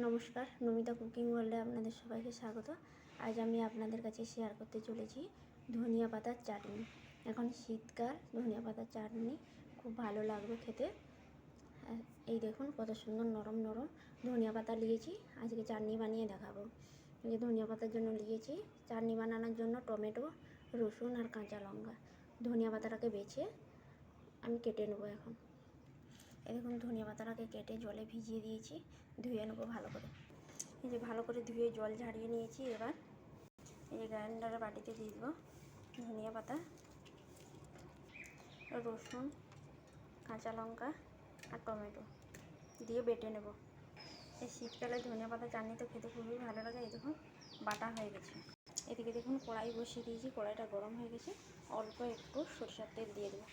নমস্কার, নমিতা কুকিং ওয়ার্ল্ডে আপনাদের সবাইকে স্বাগত। আজ আমি আপনাদের কাছে শেয়ার করতে চলেছি ধনিয়া পাতার চাটনি। এখন শীতকাল, ধনিয়া পাতার চাটনি খুব ভালো লাগবে খেতে। এই দেখুন কত সুন্দর নরম নরম ধনিয়া পাতা নিয়েছি, আজকে চাটনি বানিয়ে দেখাবো। এই ধনিয়া পাতার জন্য নিয়েছি, চাটনি বানানোর জন্য টমেটো, রসুন আর কাঁচা লঙ্কা। ধনিয়া পাতাটাকে বেছে আমি কেটে নেবো। এখন দেখুন ধনিয়া পাতাটাকে কেটে জলে ভিজিয়ে দিয়েছি, ধুয়ে নেবো ভালো করে। এই যে ভালো করে ধুয়ে জল ঝাড়িয়ে নিয়েছি। এবার এই যে গ্রাইন্ডারের বাটিতে দিয়ে দেবো ধনিয়া পাতা, রসুন, কাঁচা লঙ্কা আর টমেটো দিয়ে বেটে নেব। এই শীতকালে ধনিয়া পাতা চাটনি তো খেতে খুবই ভালো লাগে। এই দেখুন বাটা হয়ে গেছে। এদিকে দেখুন কড়াই বসিয়ে দিয়েছি, কড়াইটা গরম হয়ে গেছে। অল্প একটু সরষের তেল দিয়ে দেবো।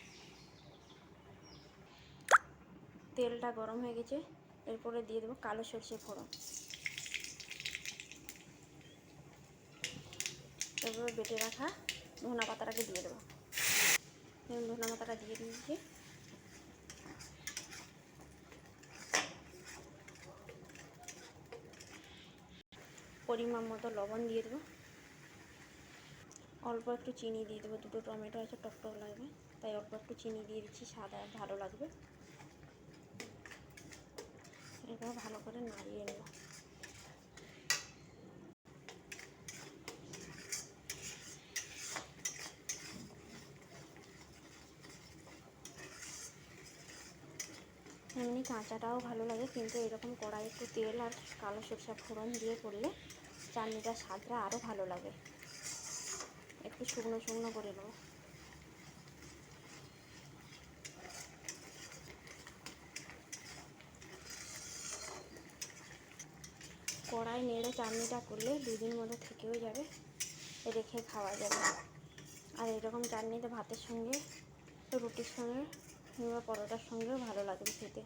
তেলটা গরম হয়ে গেছে, এরপরে দিয়ে দেবো কালো সরষে ফোড়ন। এরপরে বেটে রাখা ধনিয়া পাতাটাকে দিয়ে দেবো। ধনিয়া পাতাটা দিয়ে দিয়েছি। পরিমাণ মতো লবণ দিয়ে দেবো। অল্প একটু চিনি দিয়ে দেবো। দুটো টমেটো আছে, টক টক লাগবে, তাই অল্প একটু চিনি দিয়ে দিচ্ছি, স্বাদ আর ভালো লাগবে। এবার ভালো করে নাড়িয়ে নেব। এমনি কাঁচাটাও ভালো লাগে, কিন্তু এরকম কড়াই একটু তেল আর কালো সরষে ফোড়ন দিয়ে করলে চাটনিটার স্বাদটা আরও ভালো লাগে। একটু শুকনো শুকনো করে নেব। কড়াই নেড়ে চাটনিটা করলে দুদিন মতো থেকেও যাবে, রেখে খাওয়া যাবে। আর এরকম চাটনিতে ভাতের সঙ্গে, রুটির সঙ্গে কিংবা পরোটার সঙ্গেও ভালো লাগবে খেতে।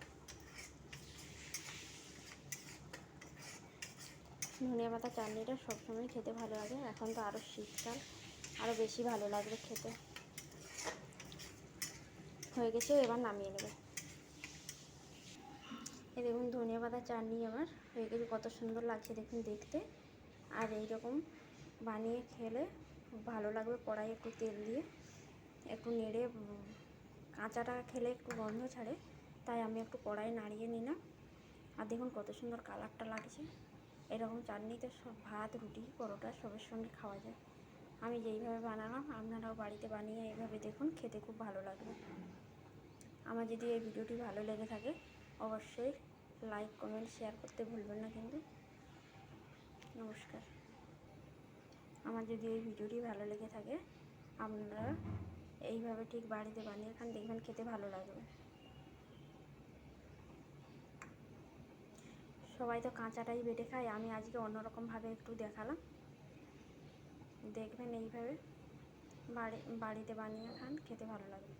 ধনিয়া পাতা চাটনিটা সবসময় খেতে ভালো লাগে, এখন তো আরও শীতকাল, আরও বেশি ভালো লাগবে খেতে। হয়ে গেছে, এবার নামিয়ে নেবে। এই দেখুন ধনিয়া পাতা চাটনি আমার হয়ে গেছে, কত সুন্দর লাগছে দেখুন দেখতে। আর এইরকম বানিয়ে খেলে খুব ভালো লাগবে। কড়াই একটু তেল দিয়ে একটু নেড়ে, কাঁচাটা খেলে একটু গন্ধ ছাড়ে, তাই আমি একটু কড়াই নাড়িয়ে নিলাম। আর দেখুন কত সুন্দর কালারটা লাগছে। এরকম চাটনিতে সব ভাত, রুটি, পরোটা সবের সঙ্গে খাওয়া যায়। আমি যেইভাবে বানালাম আপনারাও বাড়িতে বানিয়ে এইভাবে দেখুন, খেতে খুব ভালো লাগবে। আমার যদি এই ভিডিওটি ভালো লেগে থাকে অবশ্যই লাইক, কমেন্ট, শেয়ার করতে ভুলবেন না কিন্তু। নমস্কার। আমার যদি এই ভিডিওটি ভালো লেগে থাকে আপনারা এইভাবে ঠিক বাড়িতে বানিয়ে খান, দেখবেন খেতে ভালো লাগবে। সবাই তো কাঁচাটাই বেটে খায়, আমি আজকে অন্যরকমভাবে একটু দেখালাম। দেখবেন এইভাবে বাড়িতে বানিয়ে খান, খেতে ভালো লাগবে।